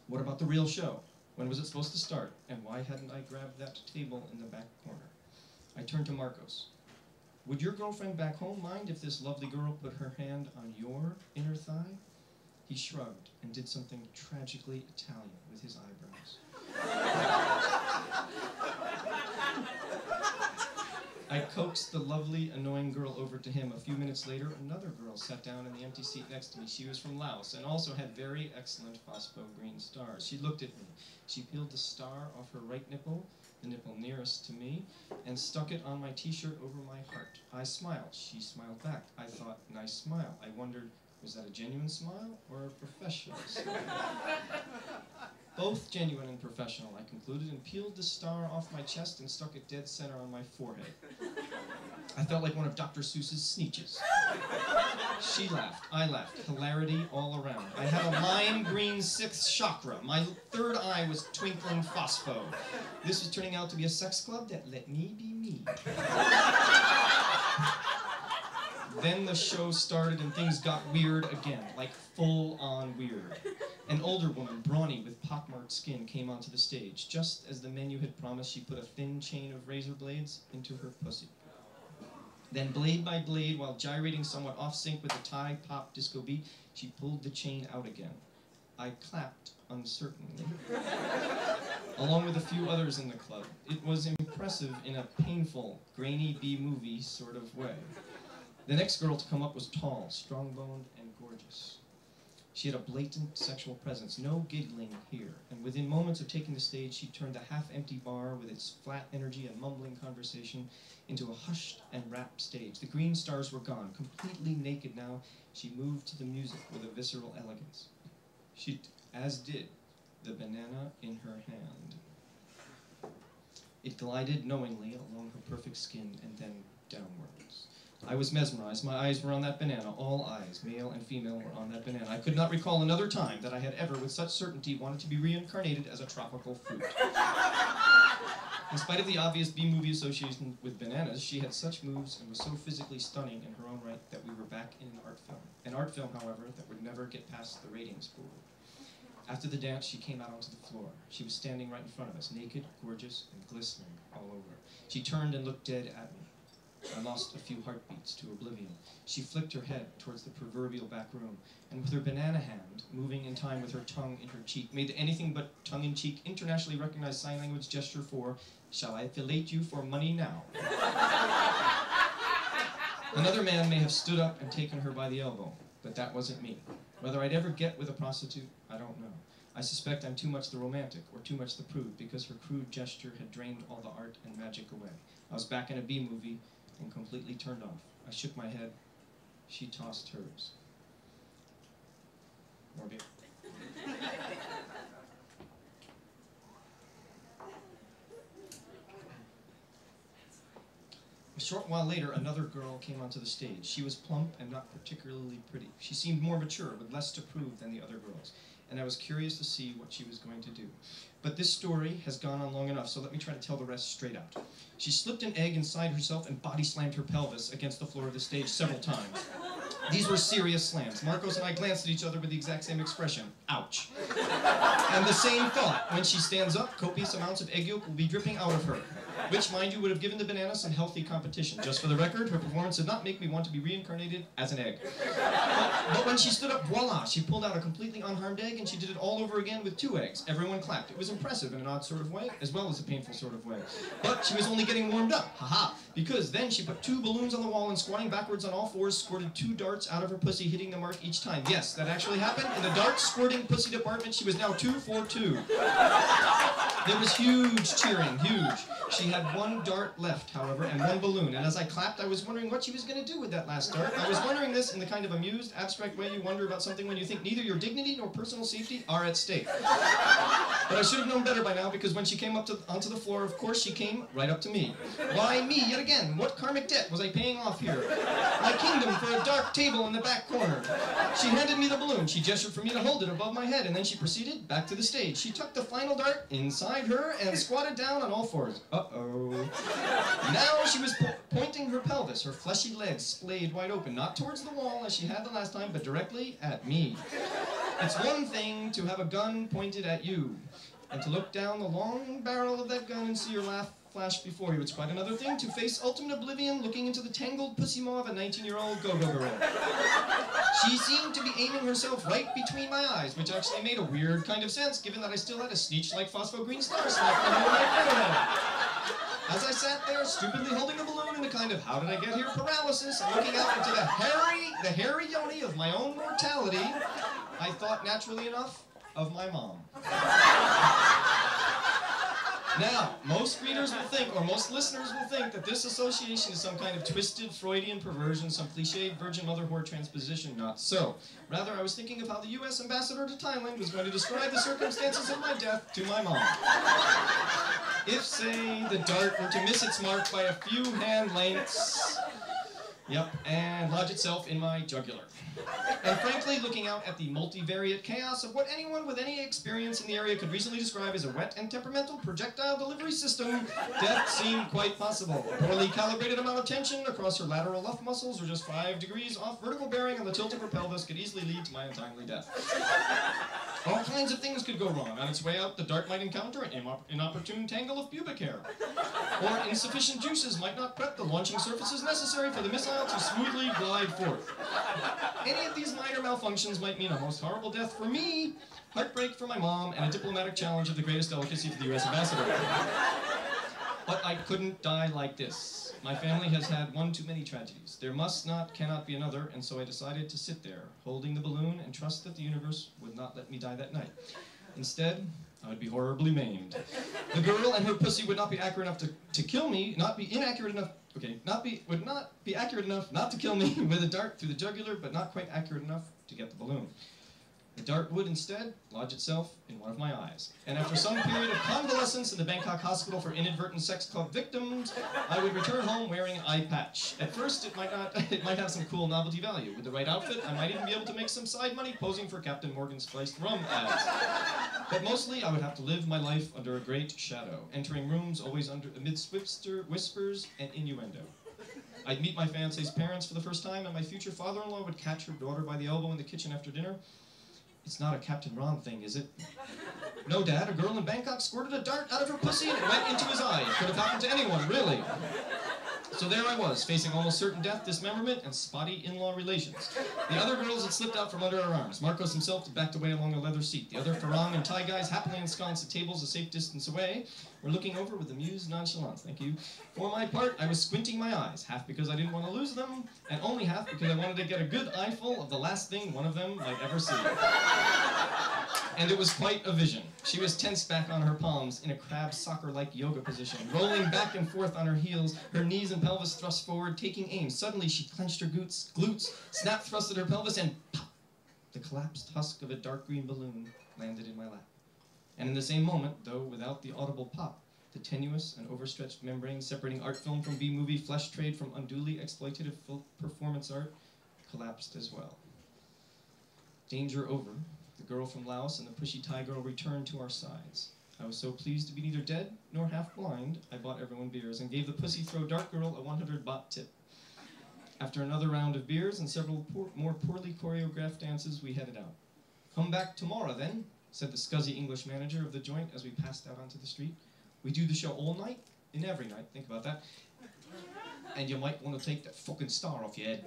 What about the real show? When was it supposed to start? And why hadn't I grabbed that table in the back corner? I turned to Marcos. Would your girlfriend back home mind if this lovely girl put her hand on your inner thigh? He shrugged and did something tragically Italian with his eyebrows. I coaxed the lovely, annoying girl over to him. A few minutes later, another girl sat down in the empty seat next to me. She was from Laos and also had very excellent phospho green stars. She looked at me. She peeled the star off her right nipple, the nipple nearest to me, and stuck it on my t-shirt over my heart. I smiled. She smiled back. I thought, nice smile. I wondered, was that a genuine smile or a professional smile? Both genuine and professional, I concluded, and peeled the star off my chest and stuck it dead center on my forehead. I felt like one of Dr. Seuss's Sneetches. She laughed, I laughed, hilarity all around. I had a lime green sixth chakra. My third eye was twinkling phospho. This was turning out to be a sex club that let me be me. Then the show started and things got weird again, like full-on weird. An older woman, brawny with pockmarked skin, came onto the stage. Just as the menu had promised, she put a thin chain of razor blades into her pussy. Then, blade by blade, while gyrating somewhat off-sync with the Thai pop disco beat, she pulled the chain out again. I clapped uncertainly, along with a few others in the club. It was impressive in a painful, grainy B-movie sort of way. The next girl to come up was tall, strong-boned, and gorgeous. She had a blatant sexual presence, no giggling here, and within moments of taking the stage, she turned the half-empty bar with its flat energy and mumbling conversation into a hushed and rapt stage. The green stars were gone. Completely naked now, she moved to the music with a visceral elegance. As did the banana in her hand. It glided knowingly along her perfect skin and then downwards. I was mesmerized. My eyes were on that banana. All eyes, male and female, were on that banana. I could not recall another time that I had ever, with such certainty, wanted to be reincarnated as a tropical fruit. In spite of the obvious B-movie association with bananas, she had such moves and was so physically stunning in her own right that we were back in an art film. An art film, however, that would never get past the ratings board. After the dance, she came out onto the floor. She was standing right in front of us, naked, gorgeous, and glistening all over. She turned and looked dead at me. I lost a few heartbeats to oblivion. She flicked her head towards the proverbial back room, and with her banana hand, moving in time with her tongue in her cheek, made the anything but tongue-in-cheek, internationally recognized sign language gesture for, "Shall I fillet you for money now?" Another man may have stood up and taken her by the elbow, but that wasn't me. Whether I'd ever get with a prostitute, I don't know. I suspect I'm too much the romantic, or too much the prude, because her crude gesture had drained all the art and magic away. I was back in a B-movie, and completely turned off. I shook my head. She tossed hers. More beer. A short while later, another girl came onto the stage. She was plump and not particularly pretty. She seemed more mature, with less to prove than the other girls, and I was curious to see what she was going to do. But this story has gone on long enough, so let me try to tell the rest straight out. She slipped an egg inside herself and body slammed her pelvis against the floor of the stage several times. These were serious slams. Marcos and I glanced at each other with the exact same expression, ouch. And the same thought, when she stands up, copious amounts of egg yolk will be dripping out of her, which, mind you, would have given the banana some healthy competition. Just for the record, her performance did not make me want to be reincarnated as an egg. But when she stood up, voila, she pulled out a completely unharmed egg, and she did it all over again with 2 eggs. Everyone clapped. It was impressive in an odd sort of way, as well as a painful sort of way. But she was only getting warmed up, haha, because then she put 2 balloons on the wall and, squatting backwards on all fours, squirted 2 darts out of her pussy, hitting the mark each time. Yes, that actually happened. In the dart squirting pussy department, she was now 2 for 2. There was huge cheering, huge. She had 1 dart left, however, and 1 balloon, and as I clapped, I was wondering what she was going to do with that last dart. I was wondering this in the kind of amused, abstract way you wonder about something when you think neither your dignity nor personal safety are at stake. But I should have known better by now, because when she came up onto the floor, of course, she came right up to me. Why me, yet again? What karmic debt was I paying off here? My kingdom for a dark table in the back corner. She handed me the balloon. She gestured for me to hold it above my head, and then she proceeded back to the stage. She tucked the final dart inside her and squatted down on all fours. Uh-oh. Now she was pointing her pelvis pelvis, her fleshy legs splayed wide open, not towards the wall as she had the last time, but directly at me. It's one thing to have a gun pointed at you, and to look down the long barrel of that gun and see your laugh flash before you. It's quite another thing to face ultimate oblivion looking into the tangled pussy maw of a 19-year-old go-go girl. She seemed to be aiming herself right between my eyes, which actually made a weird kind of sense, given that I still had a Sneetch-like phosphogreen star stuck under my forehead. As I sat there, stupidly holding the balloon in a kind of how did I get here paralysis, and looking out into the hairy yoni of my own mortality, I thought naturally enough of my mom. Now, most readers will think, or most listeners will think, that this association is some kind of twisted Freudian perversion, some cliched virgin mother whore transposition. Not so. Rather, I was thinking of how the U.S. ambassador to Thailand was going to describe the circumstances of my death to my mom. If, say, the dart were to miss its mark by a few hand lengths, and lodge itself in my jugular. And frankly, looking out at the multivariate chaos of what anyone with any experience in the area could reasonably describe as a wet and temperamental projectile delivery system, death seemed quite possible. A poorly calibrated amount of tension across her lateral luff muscles, or just 5 degrees off vertical bearing on the tilt of her pelvis, could easily lead to my untimely death. All kinds of things could go wrong. On its way out, the dart might encounter an inopportune tangle of pubic hair. Or insufficient juices might not prep the launching surfaces necessary for the missile to smoothly glide forth. Any of these minor malfunctions might mean a most horrible death for me, heartbreak for my mom, and a diplomatic challenge of the greatest delicacy for the U.S. ambassador. But I couldn't die like this. My family has had one too many tragedies. There cannot be another, and so I decided to sit there, holding the balloon, and trust that the universe would not let me die that night. Instead, I would be horribly maimed. The girl and her pussy would not be accurate enough to kill me, would not be accurate enough not to kill me with a dart through the jugular, but not quite accurate enough to get the balloon. The dart would instead lodge itself in one of my eyes. And after some period of convalescence in the Bangkok Hospital for Inadvertent Sex Club Victims, I would return home wearing an eye patch. At first, it might have some cool novelty value. With the right outfit, I might even be able to make some side money posing for Captain Morgan's Spiced Rum ads. But mostly, I would have to live my life under a great shadow, entering rooms always amidst whispers and innuendo. I'd meet my fiancé's parents for the first time, and my future father-in-law would catch her daughter by the elbow in the kitchen after dinner. It's not a Captain Ron thing, is it? No, Dad, a girl in Bangkok squirted a dart out of her pussy and it went into his eye. It could have happened to anyone, really. So there I was, facing almost certain death, dismemberment, and spotty in-law relations. The other girls had slipped out from under our arms. Marcos himself had backed away along a leather seat. The other Farang and Thai guys, happily ensconced at tables a safe distance away, were looking over with amused nonchalance. Thank you. For my part, I was squinting my eyes, half because I didn't want to lose them, and only half because I wanted to get a good eyeful of the last thing one of them might ever see. And it was quite a vision. She was tense back on her palms in a crab soccer-like yoga position, rolling back and forth on her heels, her knees and pelvis thrust forward, taking aim. Suddenly, she clenched her glutes, snap-thrusted her pelvis, and pop! The collapsed husk of a dark green balloon landed in my lap. And in the same moment, though without the audible pop, the tenuous and overstretched membrane separating art film from B-movie, flesh trade from unduly exploitative performance art, collapsed as well. Danger over. The girl from Laos and the pushy Thai girl returned to our sides. I was so pleased to be neither dead nor half blind, I bought everyone beers and gave the pussy throw dart girl a 100 baht tip. After another round of beers and several more poorly choreographed dances, we headed out. Come back tomorrow, then, said the scuzzy English manager of the joint as we passed out onto the street. We do the show all night, and every night, think about that. And you might want to take that fucking star off your head.